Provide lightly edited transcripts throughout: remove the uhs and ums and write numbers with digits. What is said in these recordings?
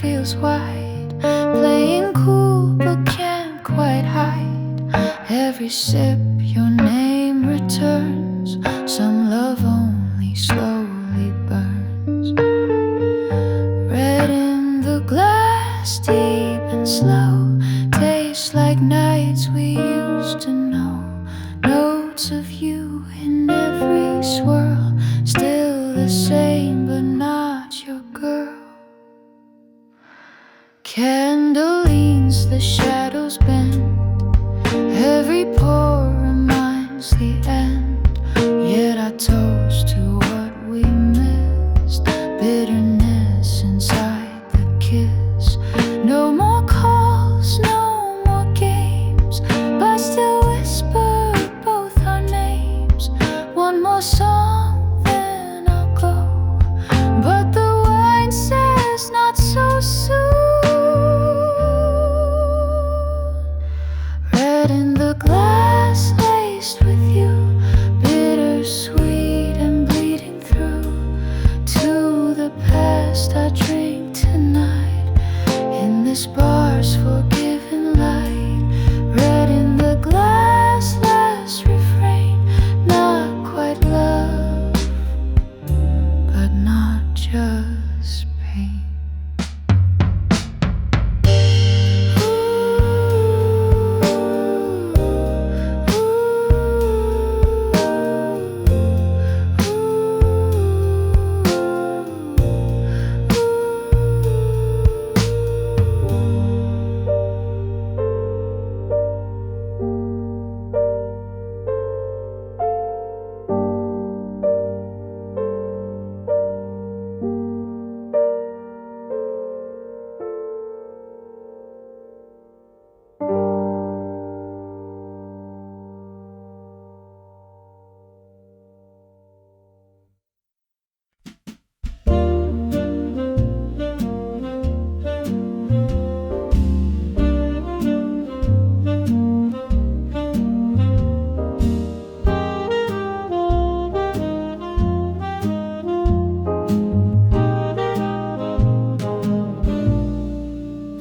feels wide, playing cool but can't quite hide. Every sip your name returns, some love only slowly burns. Red in the glass, deep and slow, tastes like nights we used to know. Notes of you in every swirl, still the same but not your girl. Candle leans, the shadows bend, every pore reminds the end. Yet I toast to what we missed, bitterness inside the kiss. No more calls, no more games, but still whisper both our names. One more song, then I'll go, but the wine says not so soon. Red in the glass, laced with you, bittersweet and bleeding through. To the past I drink tonight, in this bar's forgiven light. Red in the glass, last refrain, not quite love, but not just pain.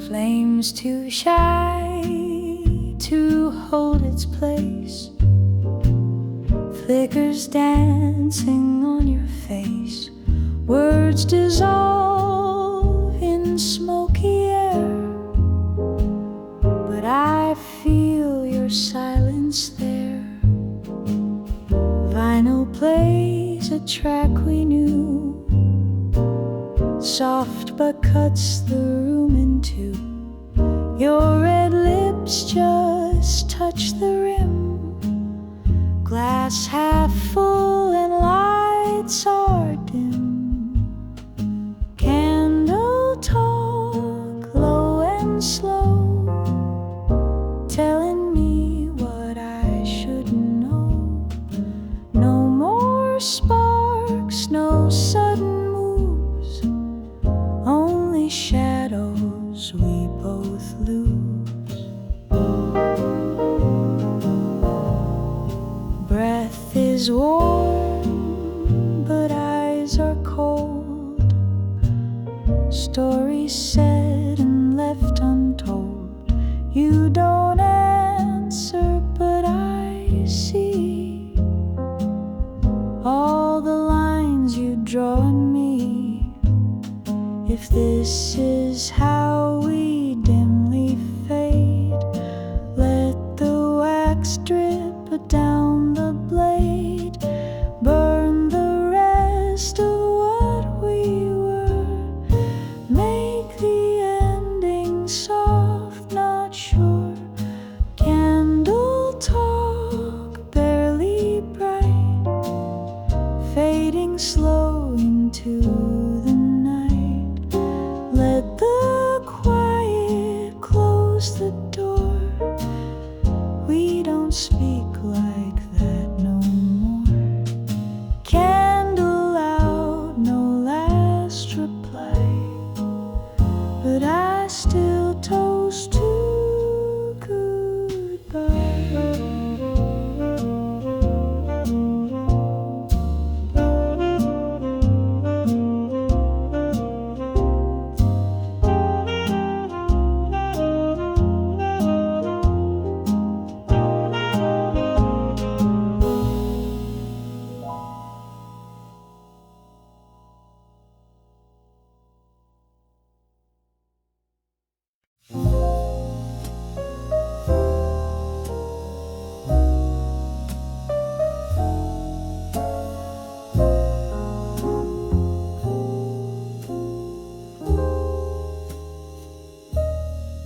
Flames too shy to hold its place, flickers dancing on your face. Words dissolve in smoky air, but I feel your silence there. Vinyl plays a track we knew, soft but cuts the room in two. Your red lips just touch the rim, glass half full and lights are dim. Candle talk, low and slow, telling me what I should know. No more sparks, no sudden moves, only shadows we both lose. Breath is warm, but eyes are cold. Stories said and left untold. You don't answer, but I see all the lines you draw on me. If this is how we dimly fade, let the wax drip down the blade, burn the rest of what we were. Make the ending soft, not sure. Candle talk, barely bright, fading slow into the night. Let the quiet close the door. We don't speak like that.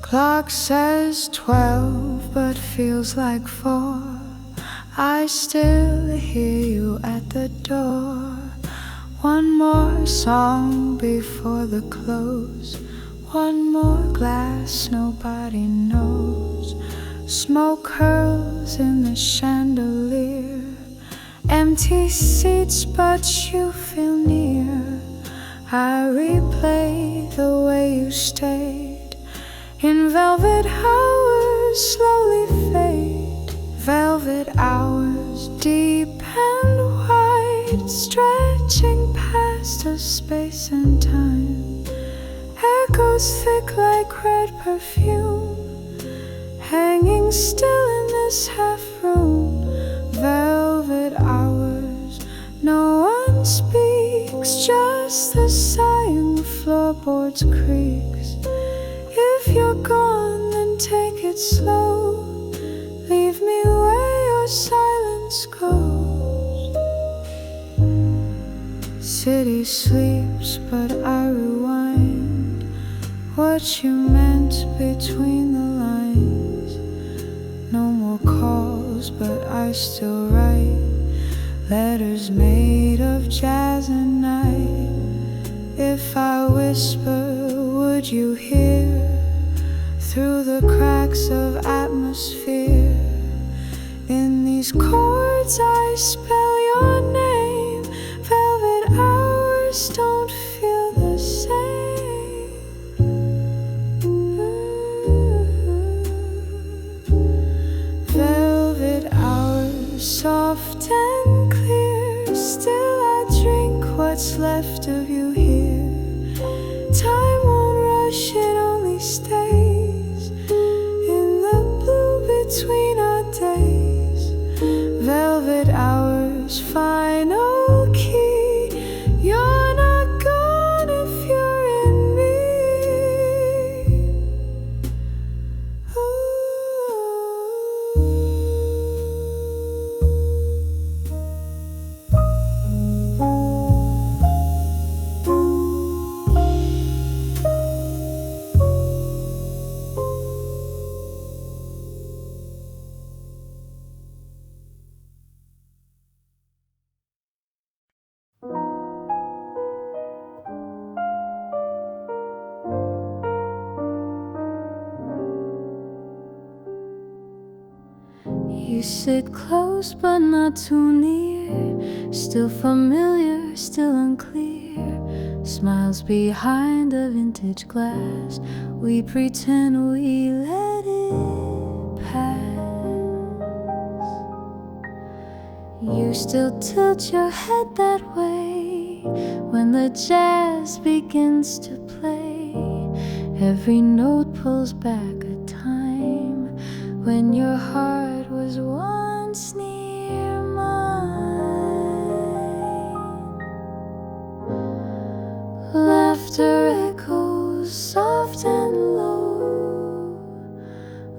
Clock says 12, but feels like 4. I still hear you at the door. One more song before the close. One more glass nobody knows. Smoke curls in the chandelier. Empty seats but you feel near. I replay the way you stayed. In velvet hours slowly fade. Velvet hours deep and wide, stretching past us space and time. Echoes thick like red perfume, hanging still in this half room. Velvet hours, no one speaks, just the sighing floorboards creaks. If you're gone, then take it slow. Leave me where your silence goes. City sleeps, but I rewind what you meant between the lines. No more calls, but I still write letters made of jazz and night. If I whisper, would you hear? Through the cracks of atmosphere. In these chords I spell your name. Velvet hours don't feel the same. Velvet hours, soft and clear. Still I drink what's left of you here. Time won't rush, it only stays in the blue between our days. Velvet hours, final key. You're not gone if you're in me. You sit close but not too near. Still familiar, still unclear. Smiles behind a vintage glass. We pretend we let it pass. You still tilt your head that way when the jazz begins to play. Every note pulls back a time when your heart was once near mine. Laughter echoes soft and low,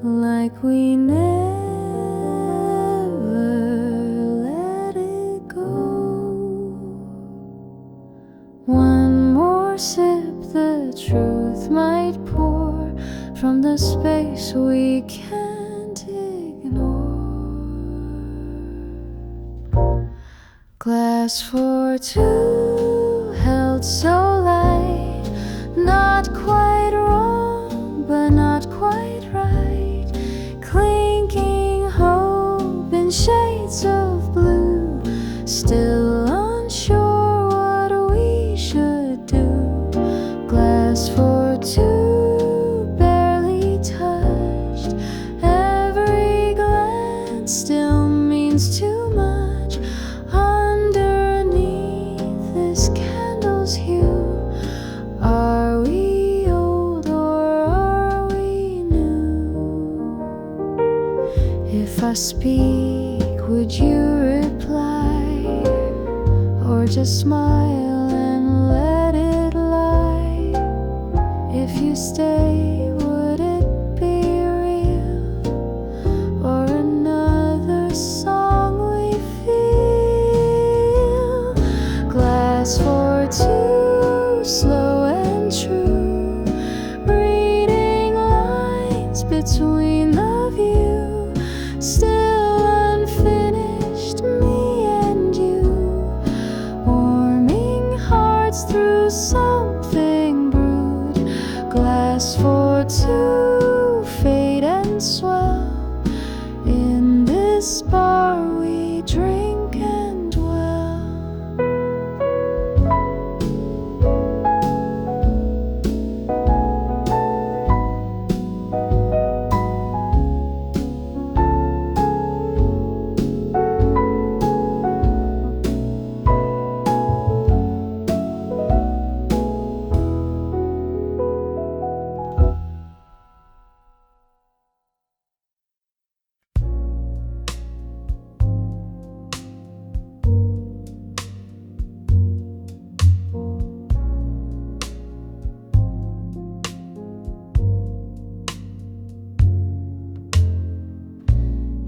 like we never let it go. One more sip, the truth might pour from the space we can't ignore. Glass for two, held so light, not quite wrong, but not quite right. Clinking hope in shades of blue, still unsure what we should do. Glass for two, barely touched. Every glance still means too much. Underneath this candle's hue, are we old or are we new? If I speak, would you reply, or just smile and let it lie? If you stay, would it be real, or another song we feel? Glass for two, slow and true, reading lines to fade and swell. In this bar we drink and dwell.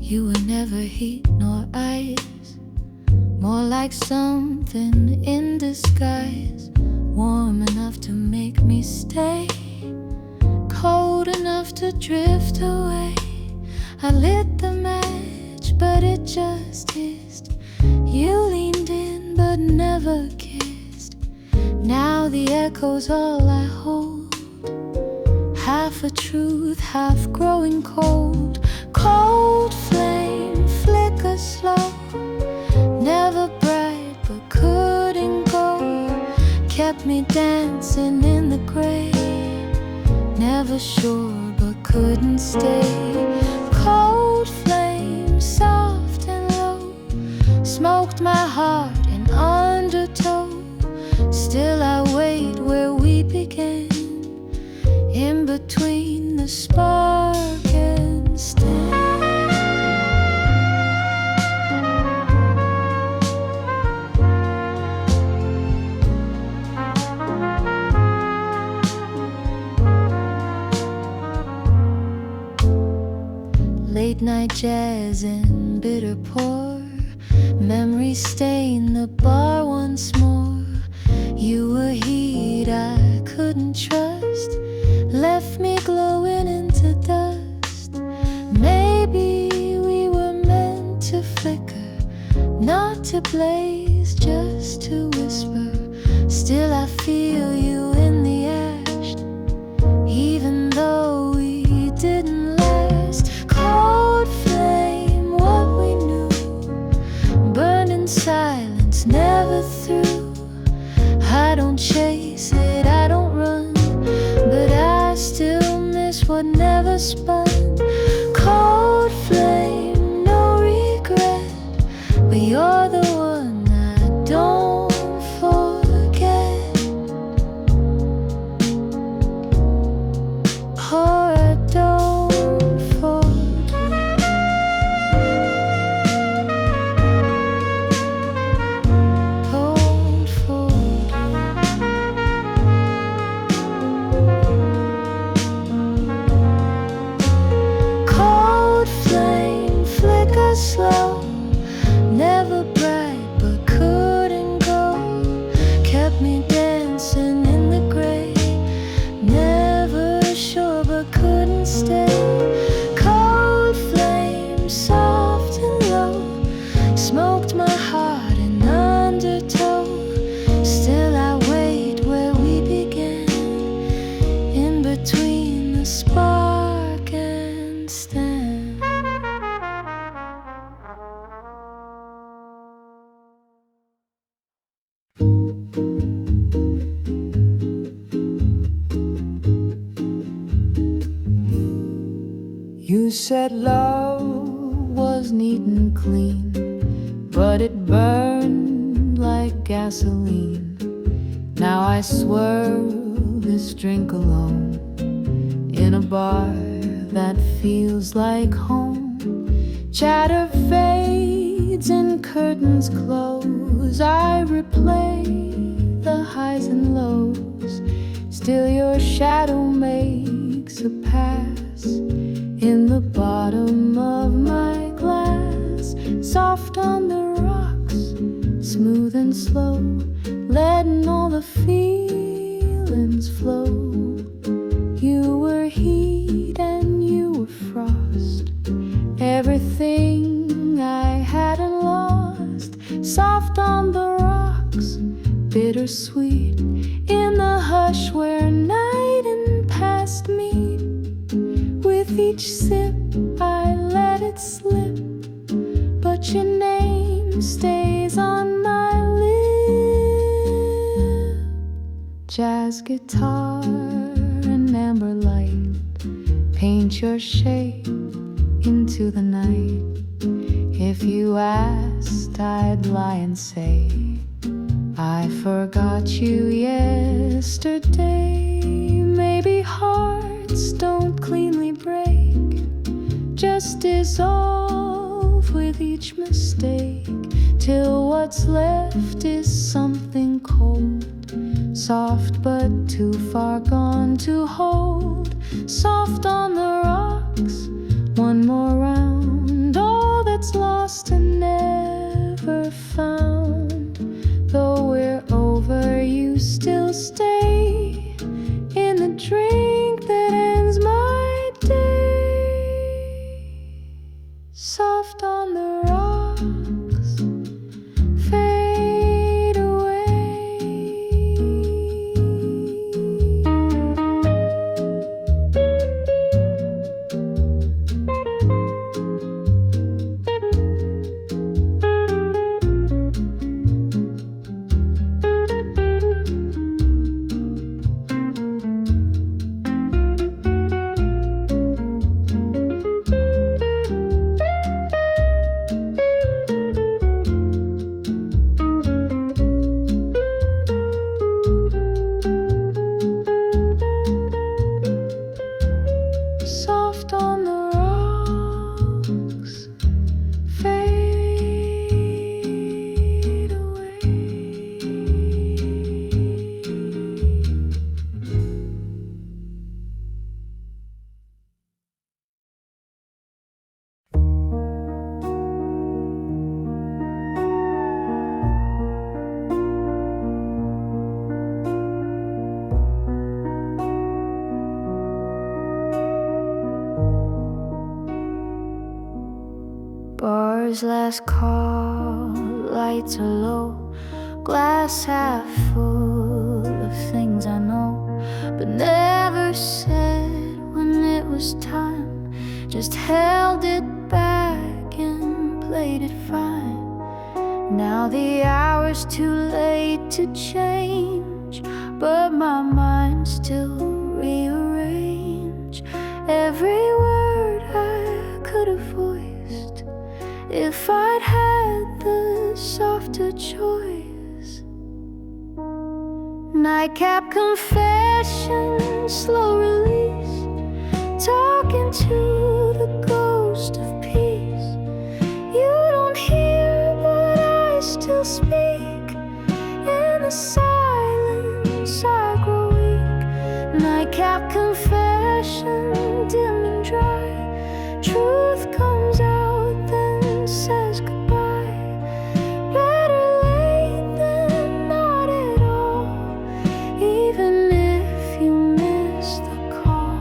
You were never heat nor ice, more like something in disguise. Warm enough to make me stay, cold enough to drift away. I lit the match, but it just hissed. You leaned in, but never kissed. Now the echo's all I hold, half a truth, half growing cold. Cold flame, flicker slow, never bright but couldn't go. Kept me dancing in the gray, never sure but couldn't stay. Cold flame, soft and low, smoked my heart in undertow. Still I wait where we began, in between the spark and stand. Late night jazz and bitter pour, memories stain the bar once more. You were heat I couldn't trust, left me glowing into dust. Maybe we were meant to flicker, not to blaze, just to whisper. Still I feel you in the ash, even though we didn't last. Cold flame, what we knew, burned in silence, never through. I don't chase it, I don't run, but I still miss what never spun. Cold flame, no regret, but you're the one I don't forget, or I don't forget. Don't forget. Cold flame, flicker slow, never bright but couldn't go. Kept me dancing in the gray, never sure but couldn't stay. Cold flame, soft and low, smoked my heart in undertow. Still I wait where we began, in between the spark and stand. You said love was neat and clean, but it burned like gasoline. Now I swirl this drink alone, in a bar that feels like home. Chatter fades and curtains close. I replay the highs and lows. Still your shadow makes a pass in the bottom of my glass. Soft on the rocks, smooth and slow, letting all the feelings flow. You were heat and you were frost, everything I hadn't lost. Soft on the rocks, bittersweet, in the hush where night and past meet. each sip I let it slip, but your name stays on my lip. Jazz guitar and amber light paint your shape into the night. If you asked, I'd lie and say I forgot you yesterday. Maybe hearts don't cleanly break, just dissolve with each mistake, till what's left is something cold, soft but too far gone to hold. Soft on the rocks, one more round, all that's lost and never found. Though we're over, you still stay in the drink that ends my day. Soft on the rocks, fade away. Soft on the rocks, fade away. Bar's last call, lights are low, glass half full of things I know, but never said when it was time. Just held it back and played it fine. Now the hour's too late to change, but my mind still rearrange every word I could have voiced if I'd had the softer choice. Nightcap confession, slow release, talking to the ghost of peace. You don't hear, but I still speak. In the silence I grow weak. Nightcap confession, dim and dry. Truth comes out, then says goodbye. Better late than not at all, even if you miss the call.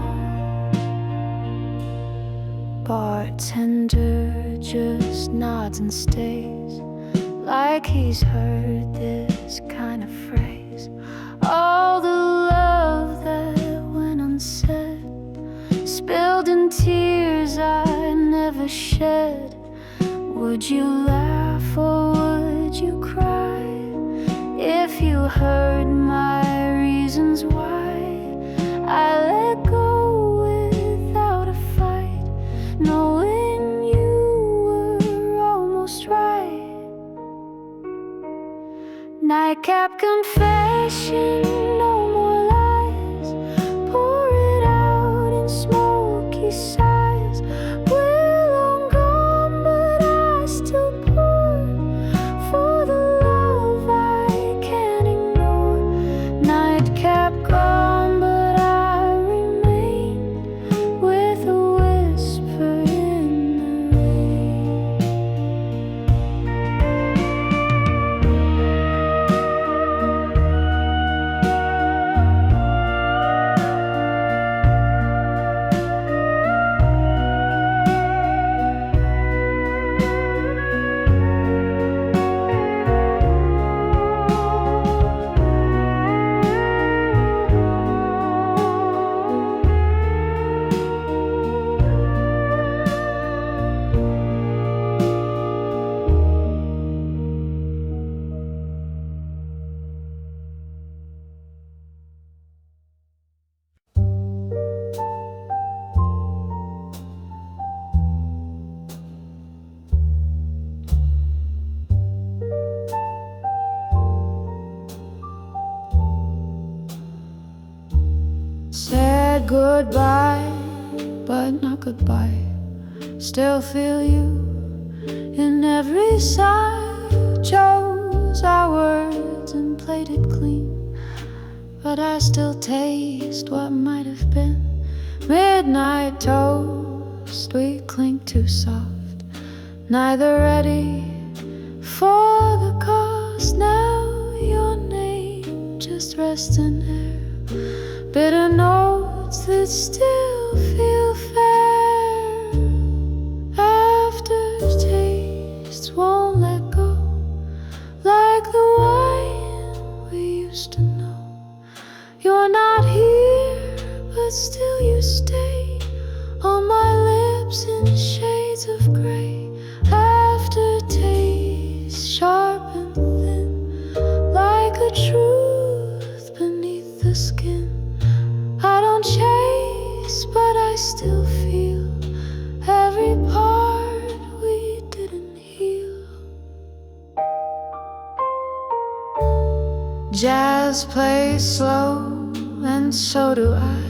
Bartender just nods and stays, like he's heard this kind of phrase. All the love that went unsaid, spilled in tears I never shed. Would you laugh or would you cry if you heard my reasons why I let go without a fight, knowing you were almost right? Nightcap confession, no more lies. Pour it out in smoky sighs. We're long gone, but I still pour for the love I can't ignore. Nightcap gone, but I remain with a whisper in the rain. Said goodbye, but not goodbye. Still feel you in every sigh. Chose our words and played it clean, but I still taste what might have been. Midnight toast, we cling too soft, neither ready for the cost. Now your name just rests in air, bitter notes that still feel fair. Aftertastes won't let go, like the wine we used to know. You're not here, but still you stay on my lips in shades of gray. Aftertaste, sharp and thin, like a truth beneath the skin. I don't chase, but I still feel every part we didn't heal. Jazz plays slow, and so do I,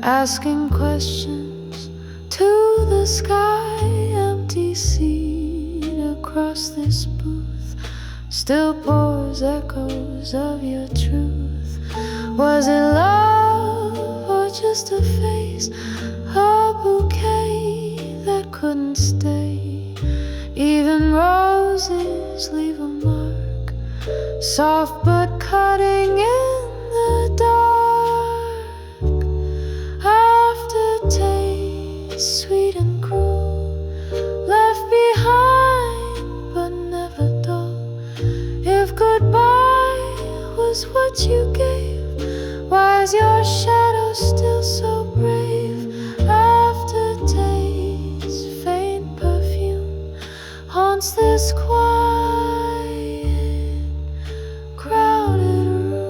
asking questions to the sky. Empty seat across this booth still pours echoes of your truth. Was it love or just a face, a bouquet that couldn't stay? Even roses leave a mark, soft but cutting in the dark. Aftertaste, sweet and cruel, left behind but never dull. If goodbye was what you gave, why is your shadow still so brave? Aftertaste, faint perfume haunts this quiet, crowded room.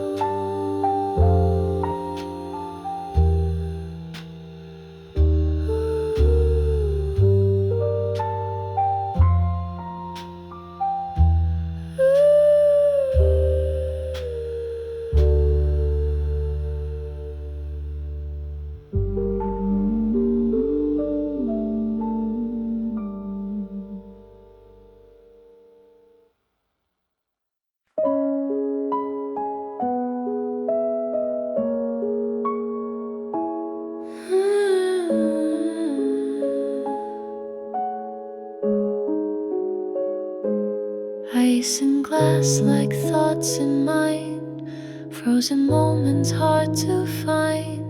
Ice and glass like thoughts in mind, frozen moments hard to find,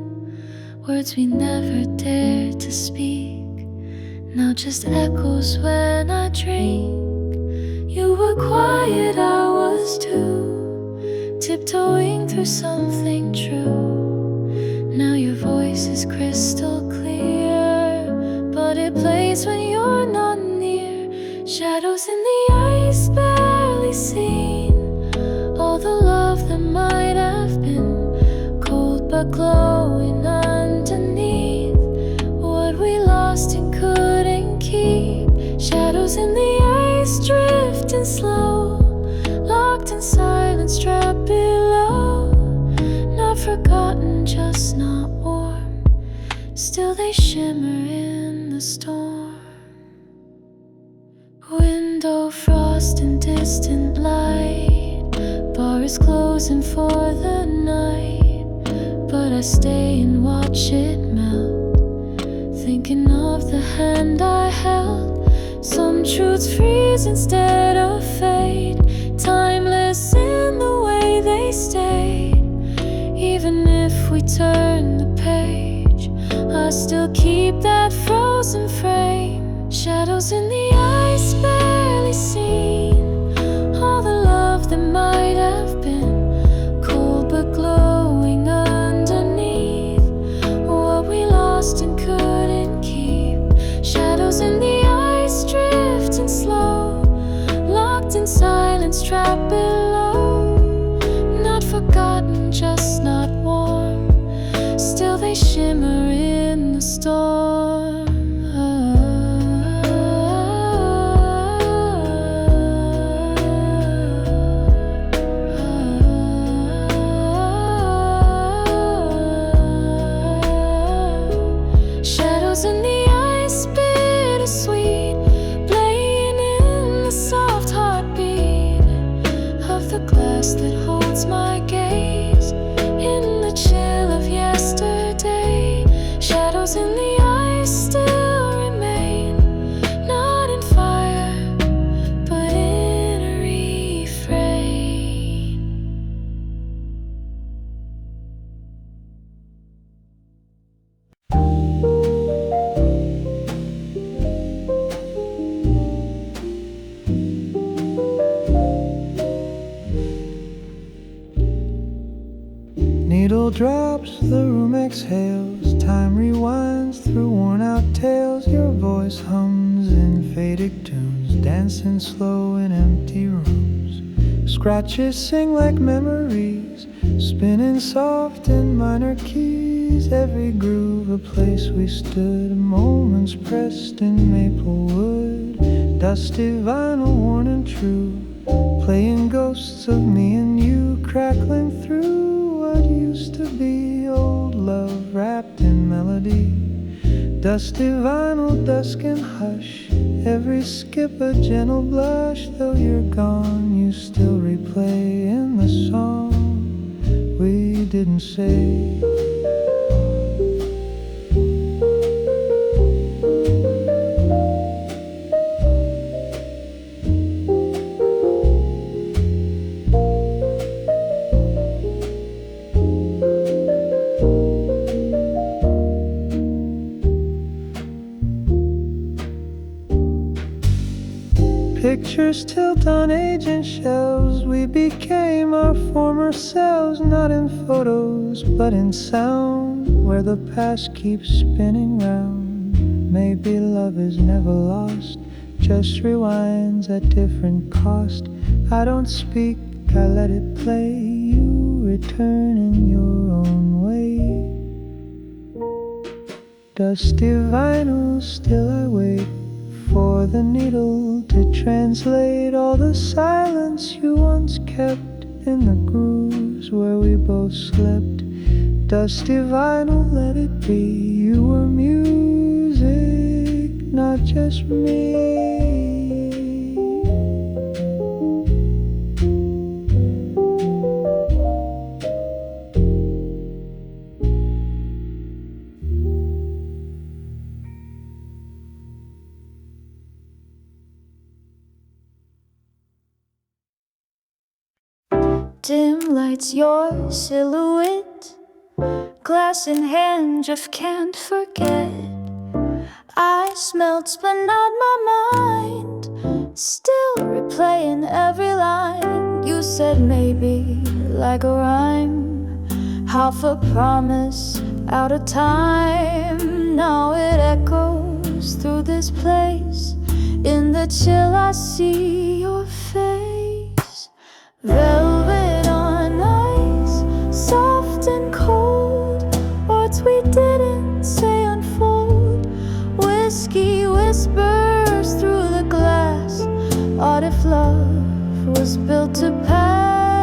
words we never dared to speak, now just echoes when I drink. You were quiet, I was too, tiptoeing through something true. Now your voice is crystal clear, but it plays when you're not near. Shadows in the ice, barely seen, all the love that might have been, cold but glowing underneath, what we lost and couldn't keep. Shadows in the ice, drifting slow, locked in silence, trapped below, not forgotten, just not warm, still they shimmer in the storm. Window frost and distant light, bar is closing for the night, but I stay and watch it melt, thinking of the hand I held. Some truths freeze instead of fade, timeless in the way they stayed. Even if we turn the page, I still keep that frozen frame. Shadows in the ice, barely seen, all the love that might have been, cold but glowing underneath, what we lost and couldn't keep. Shadows in the ice, drifting slow, locked in silence, trapped below, not forgotten, just not warm, still they shimmer in the storm. drops, the room exhales. Time rewinds through worn-out tales. Your voice hums in faded tunes, dancing slow in empty rooms. Scratches sing like memories, spinning soft in minor keys. Every groove a place we stood, moments pressed in maple wood. Dusty vinyl worn and true, playing ghosts of me and you, crackling through what used to be old love wrapped in melody. Dusty vinyl, dusk and hush, every skip a gentle blush. Though you're gone, you still replay in the song we didn't say. Pictures tilt on aging shelves. We became our former selves, not in photos, but in sound, where the past keeps spinning round. Maybe love is never lost, just rewinds at different cost. I don't speak, I let it play. You return in your own way. Dusty vinyl, still I wait for the needle to translate all the silence you once kept in the grooves where we both slept. Dusty vinyl, let it be. You were music, not just me. Dim lights, your silhouette, glass in hand, just can't forget. Eyes melts but not my mind, still replaying every line. You said maybe, like a rhyme, half a promise, out of time. Now it echoes through this place. In the chill I see your face. Velvet on ice, soft and cold. Words we didn't say unfold. Whiskey whispers through the glass. Odd if love was built to pass.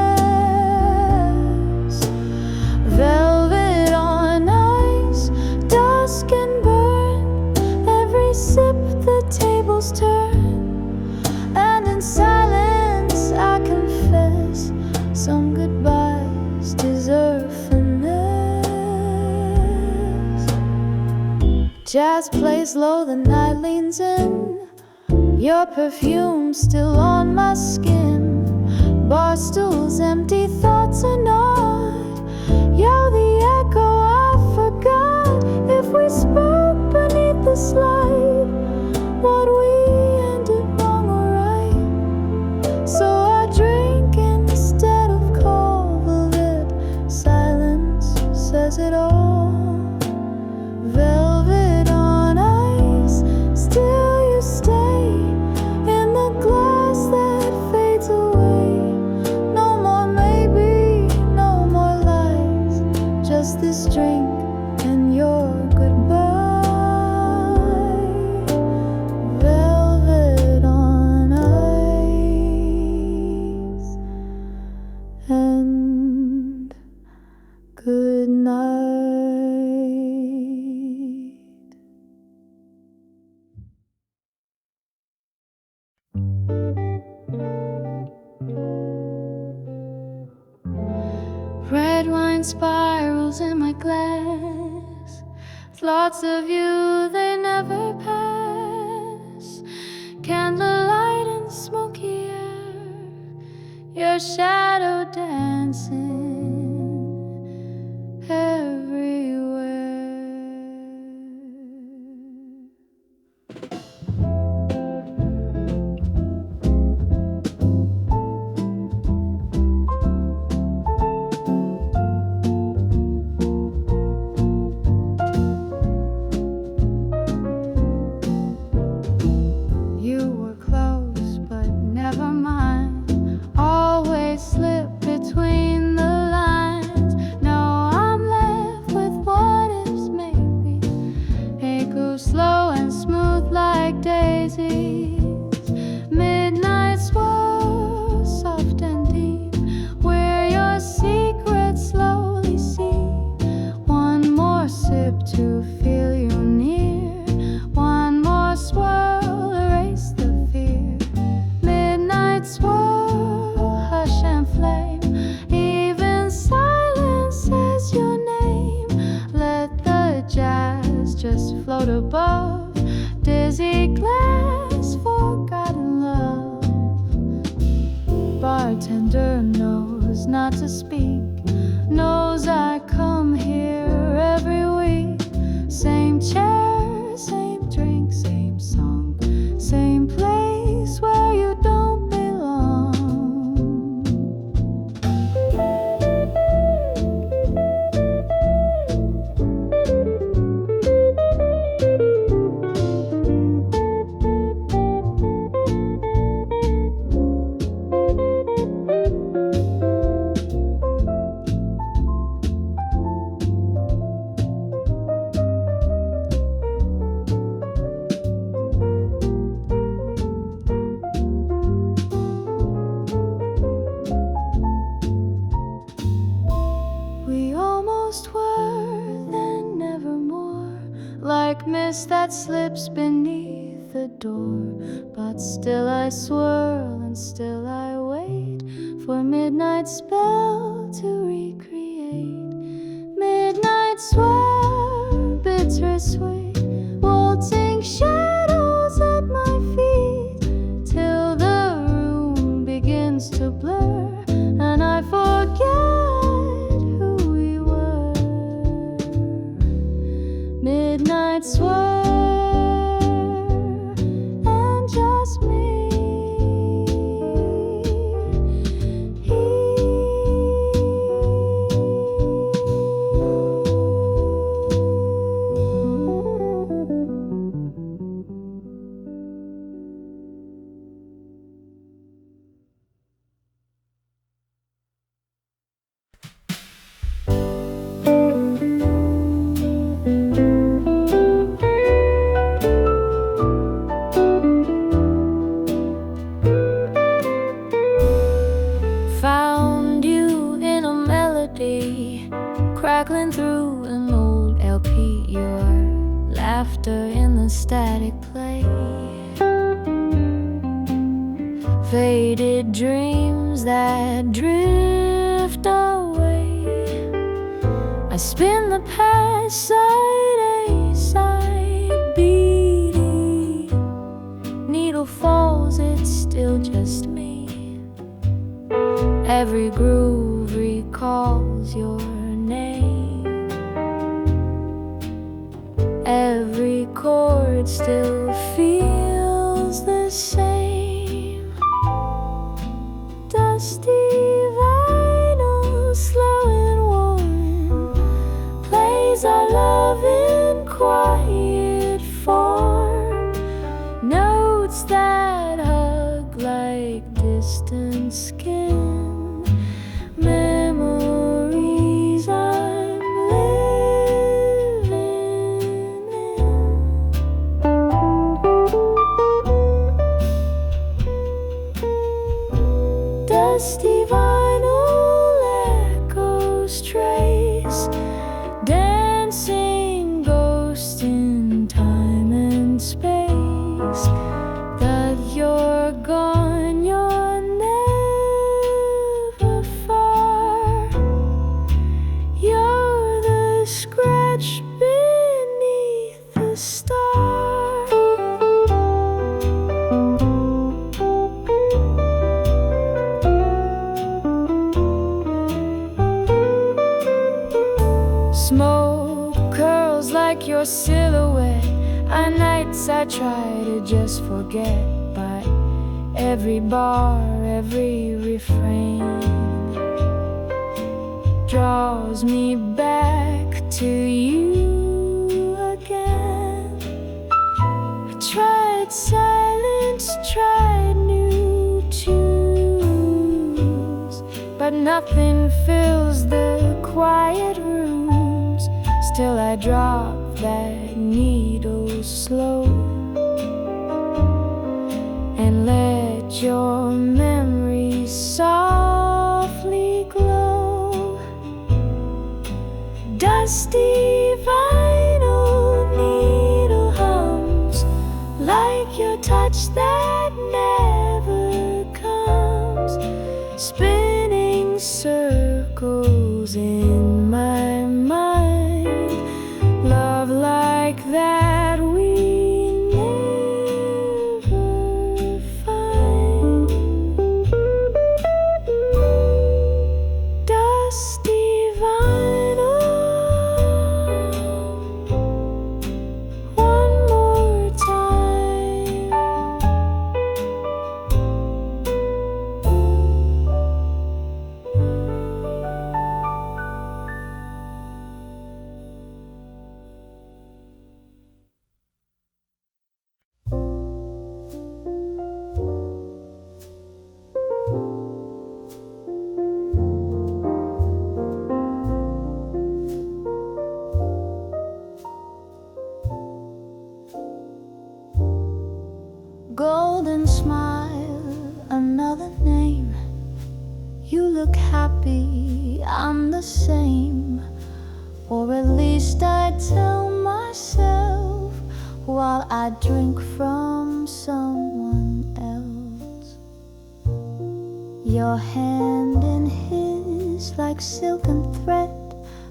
Velvet on ice, dusk and burn. Every sip the tables turn, and in silence I confess some goodbyes deserve finesse. Jazz plays low, the night leans in. Your perfume still on my skin. Bar stools empty, thoughts are not. You're the echo I forgot. If we spoke beneath the slide, what we ended wrong or right. So I drink instead of call. The lit silence says it all. Velvet on ice, still you stay in the glass that fades away. No more maybe, no more lies, just this drink and your goodbye. Velvet on ice and good night. Red wine spirals in my glass. Thoughts of you, they never pass. Candlelight and smoky air, your shadow dancing everywhere. float above, dizzy glass, forgotten love. Bartender knows not to speak, knows I come here every week. Same chair, same drink, same song, same place where you don't belong. We almost were, then nevermore, like mist that slips beneath the door. But still I swirl and still I wait for midnight spell to recreate. Midnight swirl, bittersweet, waltzing shadows at my feet, till the room begins to blur and I forget who we were. Midnight swirl and just me. Found you in a melody, crackling through an old LP. Your laughter in the static play, faded dreams that drift away. I spin the past side A, side B, needle falls, it's still just me. Every groove recalls your name. Every chord still feels the same. Dusty vinyl, slow and warm, plays our love in quiet form. Notes that hug like distant skin. Memories I'm living in. Dusty vinyl echoes trace, dancing ghosts in time and space. That you're gone, you're never far. You're the scratch beneath the star. Smoke curls like your silhouette. On nights I try to just forget, but every bar, every refrain draws me back to you again. I tried silence, tried new tunes, but nothing fills the quiet rooms. Still I drop that needle slow and let your memory softly glow. Dusty vinyl needle hums like your touch that never comes, spinning circles in my mind. Love like that be I'm the same, or at least I tell myself while I drink from someone else. Your hand in his like silken thread,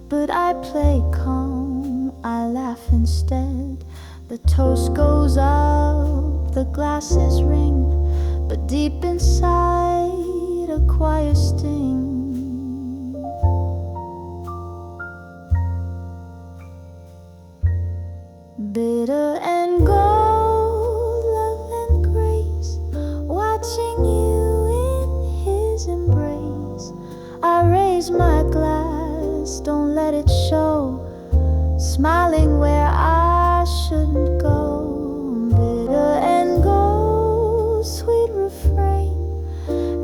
but I play calm, I laugh instead. The toast goes up, the glasses ring, but deep inside a quiet sting. Bitter and gold, love and grace, watching you in his embrace. I raise my glass, don't let it show, smiling where I shouldn't go. Bitter and gold, sweet refrain,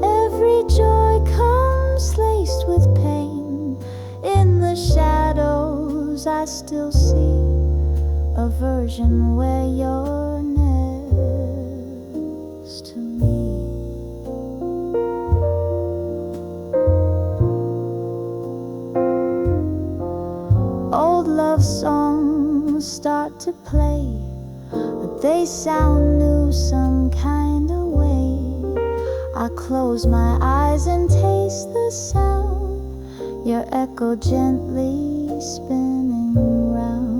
every joy comes laced with pain. In the shadows I still see a version where you're next to me. Old love songs start to play, but they sound new some kind of way. I close my eyes and taste the sound, your echo gently spinning round.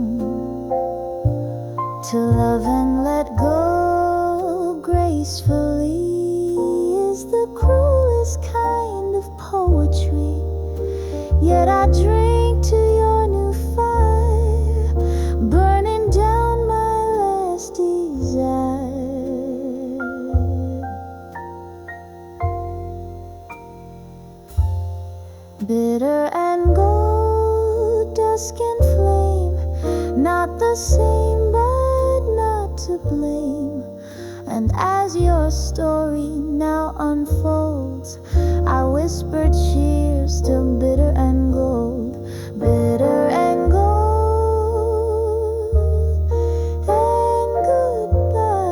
To love and let go gracefully is the cruelest kind of poetry. Yet I drink to your new fire, burning down my last desire. Bitter and gold, dusk and flame, not the same but not to blame. And as your story now unfolds, I whisper cheers to bitter and gold, bitter and gold, and goodbye.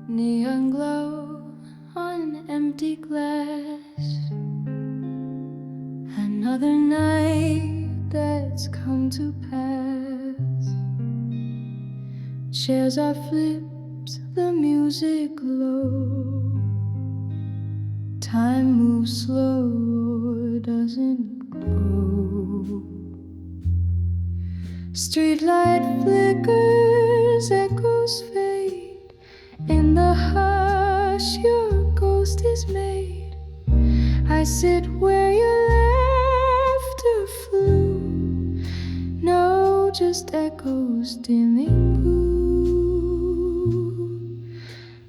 Neon glow on empty glass, another night that's come to pass. Chairs are flipped, the music low. Time moves slow, doesn't grow. Streetlight flickers, echoes fade. In the hush, your ghost is made. I sit where your laughter flew. No, just echoes dimming blue.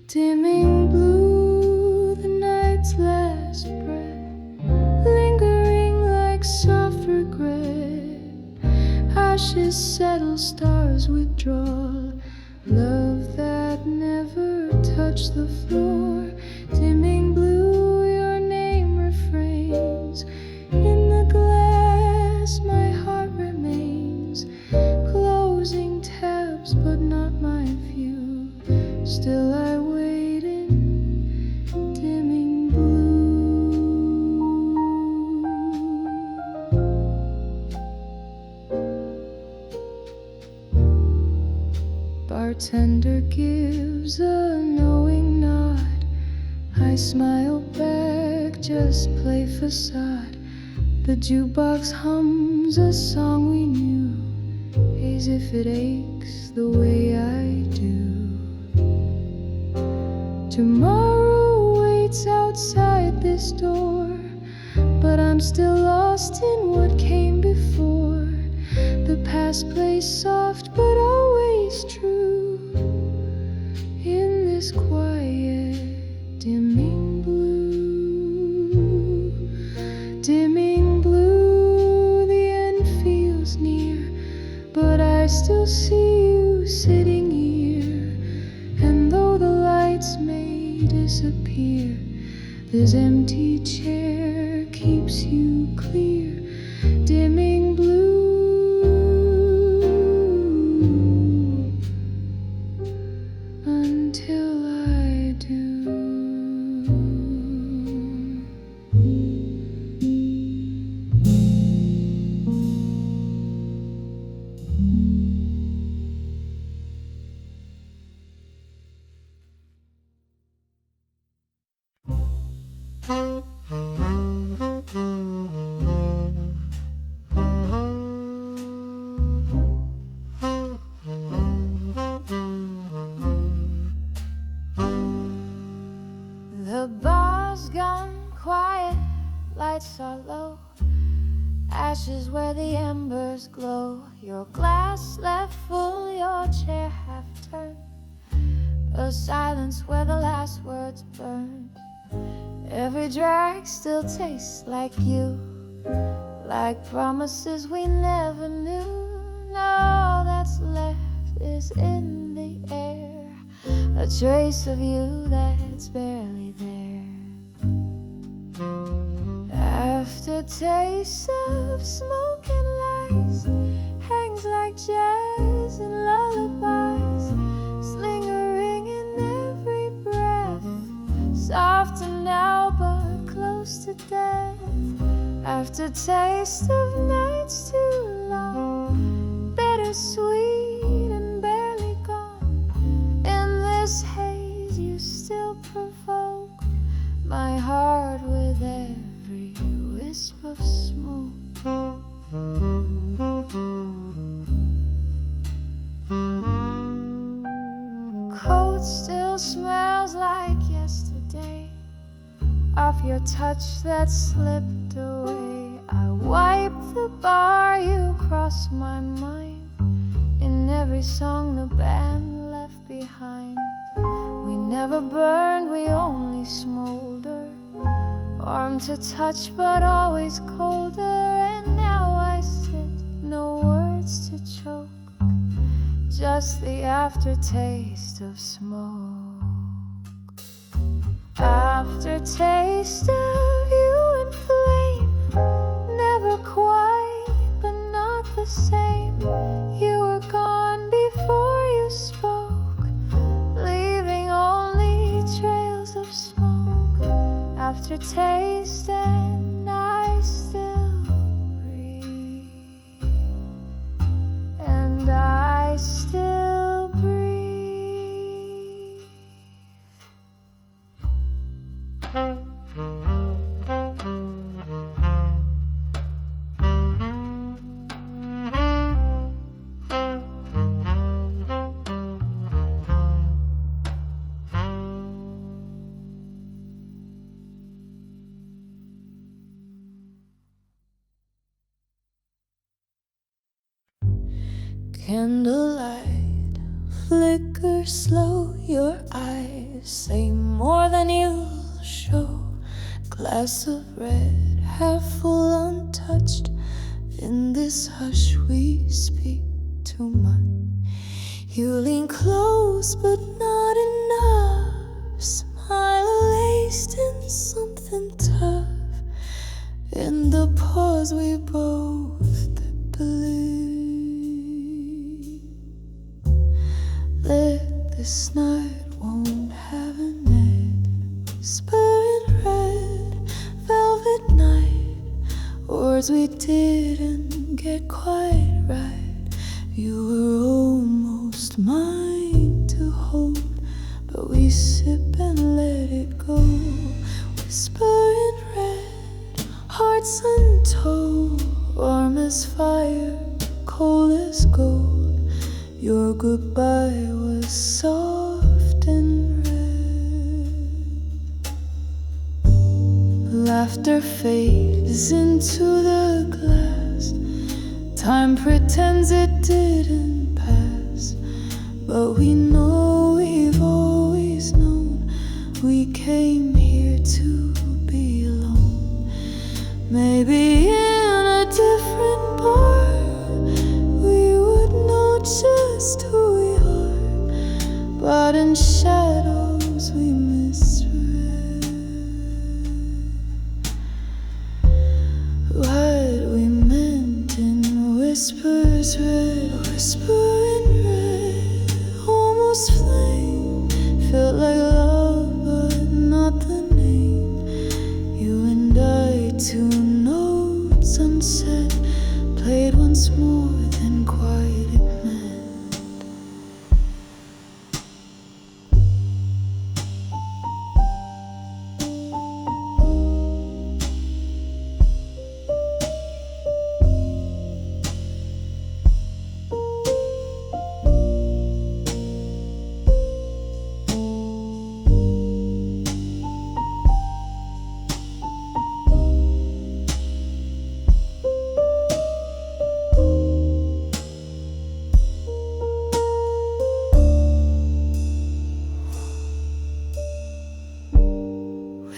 Dimming blue, the night's last breath, lingering like soft regret. Ashes settle, stars withdraw. Love that never touched the floor. Dimming blue, your name refrains. In the glass, my heart remains. Closing tabs, but not my view. Still I wait in dimming blue. Bartender gives a knowing nod. I smile back, just play facade. The jukebox hums a song we knew, as if it aches the way I do. Tomorrow waits outside this door, but I'm still lost in what came before. The past plays soft but always true in this quiet dimming blue. I still see you sitting here. And though the lights may disappear, this empty chair keeps you clear, dimming blue until I do. The bar's gone quiet, lights are low, ashes where the embers glow. Your glass left full, your chair half turned, a silence where the last words burn. Every drag still tastes like you, like promises we never knew. All that's left is in the air, a trace of you that's barely there. Aftertaste of smoke and lies hangs like jazz and lullabies, lingering in every breath, softer now but close to death. Aftertaste of nights too long, bittersweet and barely gone. In this haze you still provoke my heart with every wisp of smoke. Coat still smells like yesterday, off your touch that slipped away. I wipe the bar, you cross my mind, in every song the band left behind. We never burned, we only smolder, warm to touch but always colder. And now I sit, no words to choke, just the aftertaste of smoke. Aftertaste of you in flame, never quite but not the same. You were gone before you spoke, leaving only trails of smoke. Aftertaste and I still breathe, and I still breathe. Candlelight flicker slow, your eyes say more than you'll show. Glass of red, half full untouched. In this hush we speak too much. You lean close but not enough, smile laced in something tough. In the pause we both believe. That this night won't have an end. Whisper in red, velvet night, words we didn't get quite right. You were almost mine to hold, but we sip and let it go. Whisper in red, hearts untold, warm as fire, cold as gold. Your goodbye was soft and red. Laughter fades into the glass. Time pretends it didn't pass, but we know we've always known we came here to be alone. Maybe in a different bar we would know red, whispering red, almost flame. Felt like love, but not the name. You and I, two notes unsaid, played once more, then quiet it meant.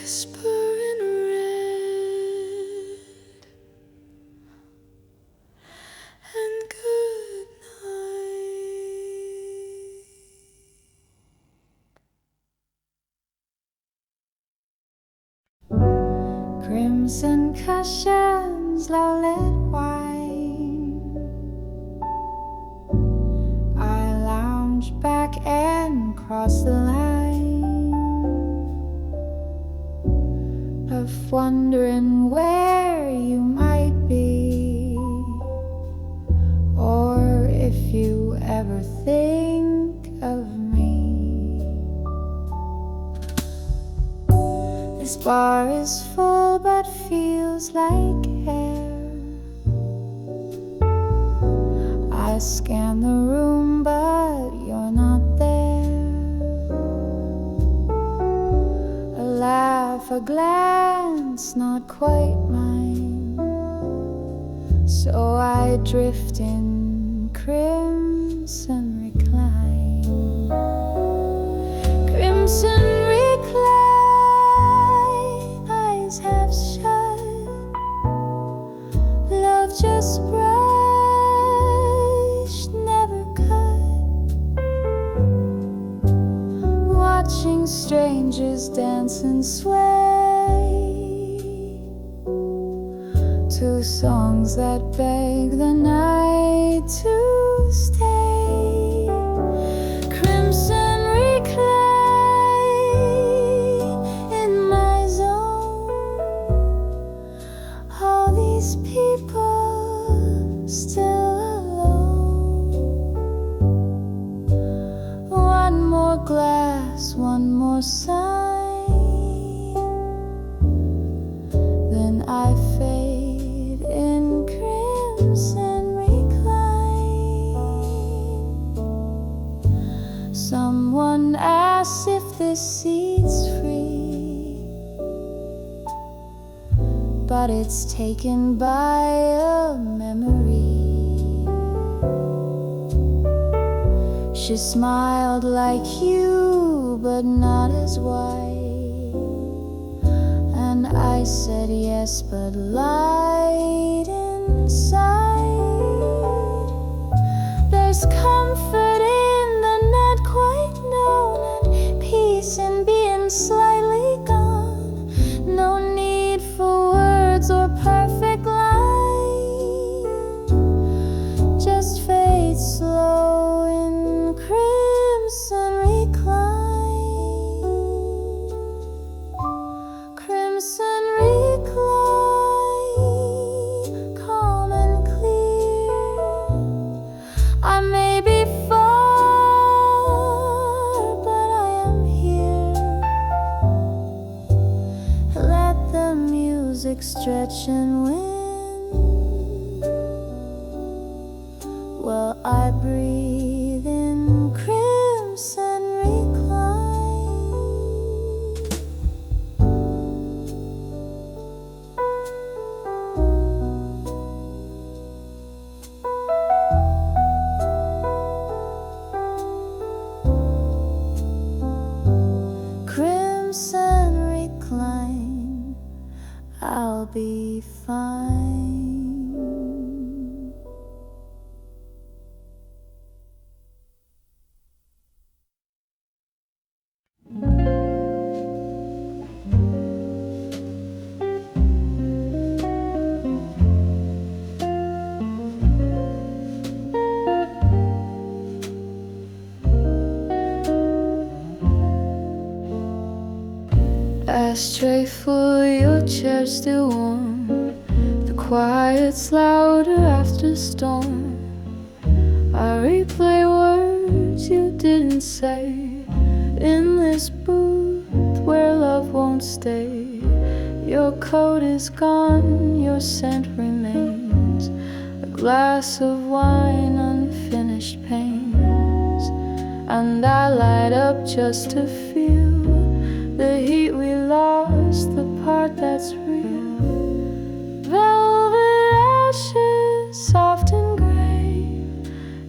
Whispering red and good night. Crimson cushions, low-lit wine. I lounge back and cross the line of wondering where you might be, or if you ever think of me. This bar is full but feels like air. I scan the room but you're not there. A laugh, a glance, not quite mine. So I drift in crimson recline. Crimson recline, eyes half shut. Love just brushed, never cut. Watching strangers dance and sway to songs that beg the night to stay. Crimson recline in my zone. All these people still alone. One more glass, one more sign, then I fade in crimson recline. Someone asks if this seat's free, but it's taken by a memory. She smiled like you, but not as wide. And I said yes, but lied inside. There's comfort in the not quite known, and peace in being slightly gone. No need for words or perfect line. Just fade slow in crimson recline. Crimson recline, calm and clear. I may be far, but I am here. Let the music stretch and win while I breathe in crimson recline. Crimson recline, I'll be fine. ashtray full, your chair still warm. The quiet's louder after the storm. I replay words you didn't say in this booth where love won't stay. Your coat is gone, your scent remains, a glass of wine, unfinished pains. And I light up just to feel the heat we lost, the part that's real. Velvet ashes, soft and gray.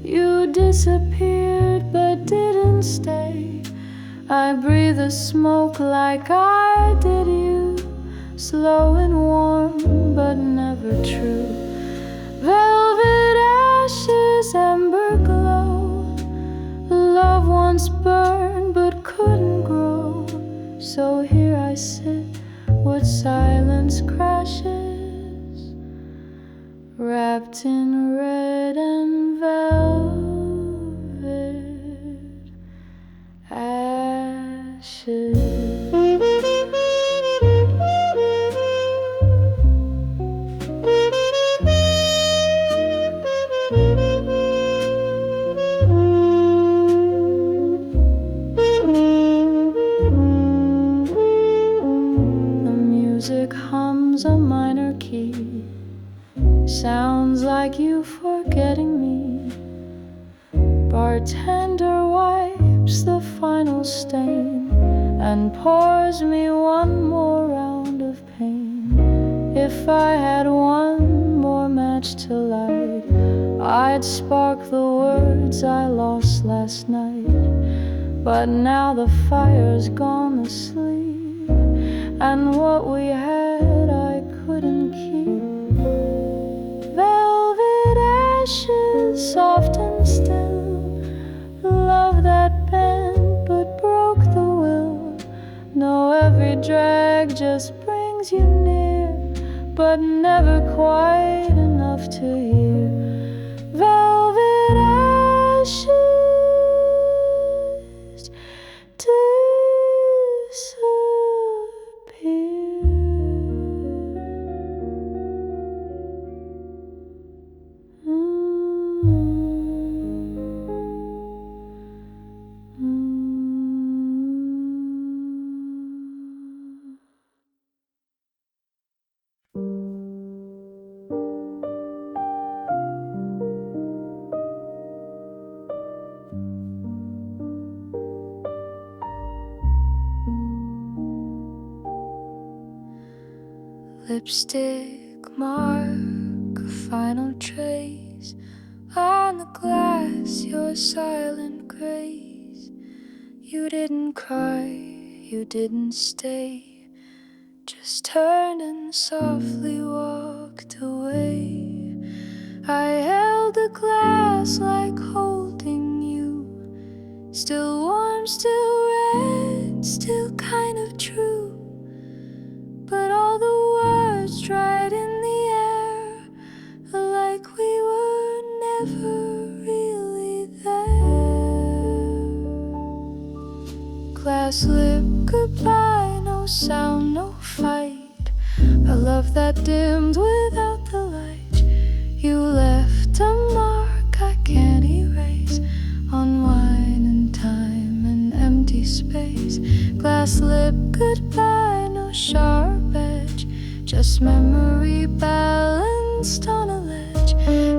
You disappeared but didn't stay. I breathe the smoke like I did you, slow and warm but never true. Velvet ashes, amber glow. Love once burned but couldn't grow. So here I sit, what silence crashes, wrapped in red and velvet ashes. Music hums a minor key, sounds like you forgetting me. Bartender wipes the final stain and pours me one more round of pain. If I had one more match to light, I'd spark the words I lost last night. But now the fire's gone to sleep, and what we had I couldn't keep. Velvet ashes, soft and still. Love that bent but broke the will. No, every drag just brings you near, but never quite enough to hear. Velvet ashes lipstick mark, a final trace on the glass, your silent grace. You didn't cry, you didn't stay, just turned and softly walked away. I held the glass like holding you, still warm, still red, still kind of true. But all the words dried in the air, like we were never really there. Glass lip goodbye, no sound, no fight. A love that dimmed without the light. You left a mark I can't erase, on wine and time and empty space. Glass lip goodbye, no sharp edge, just memory balanced on a ledge.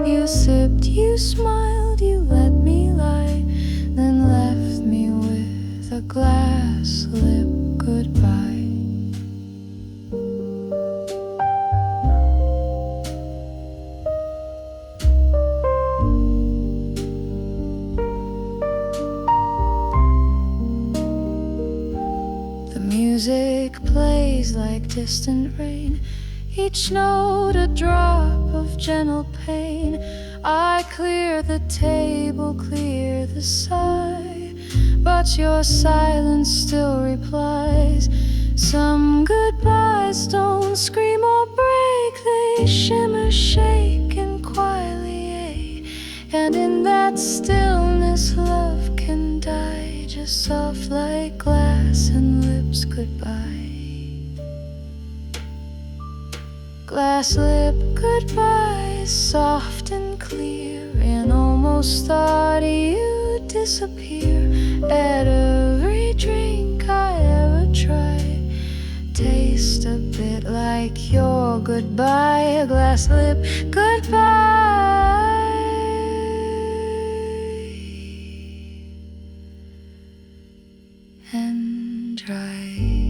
You sipped, you smiled, you let me lie, then left me with a glass lip goodbye. The music plays like distant rain, each note a drop of gentle pain. I clear the table, clear the sigh, but your silence still replies. Some goodbyes don't scream or break, they shimmer, shake, and quietly ache. And in that stillness love can die, just soft like glass and lips goodbye. glass lip goodbye, soft and clear, and almost thought you'd disappear at every drink I ever tried. Taste a bit like your goodbye, a glass lip goodbye. And dry.